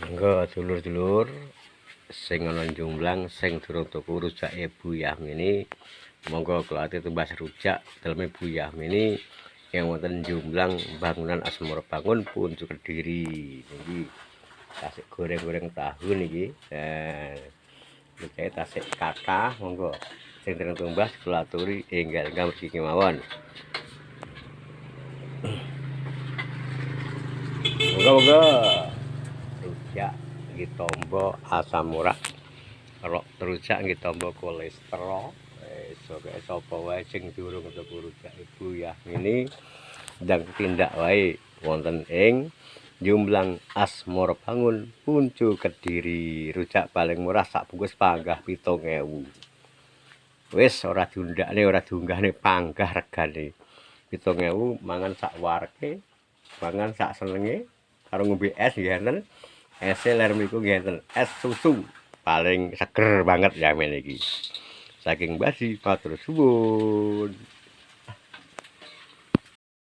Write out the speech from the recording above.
Monggo dulur-dulur sing ana Jomblang sing durung tuku rujake Bu Yahmini, monggo kula ati tumbas rujak daleme Bu Yahmini yang wonten Jomblang bangunan Asmara Bangun Puncuk Kediri. Niki tasik goreng-goreng tahu niki. Rujake tasik kathah monggo sing dereng tumbas kula aturi enggal-enggal mriki kemawon. Monggo-monggo. Rujak nggih tombo asam urat. Rok rujak nggih tombo kolesterol. Soke sapa wae sing durung tuku rujak Ibu Yahmini ndang tindak wae wonten ing Jomblang Asmara Bangun Puncuk Kediri. Rujak paling murah sak bungkus panggah 7.000. Wis ora diundakne ora diunggahne panggah regane. 7.000 mangan sak warke, mangan sak senenge karo ngombe es nggih enten. Ese ler mriku nggih enten es susu paling seger banget ya men iki. Saking Basi matur suwun.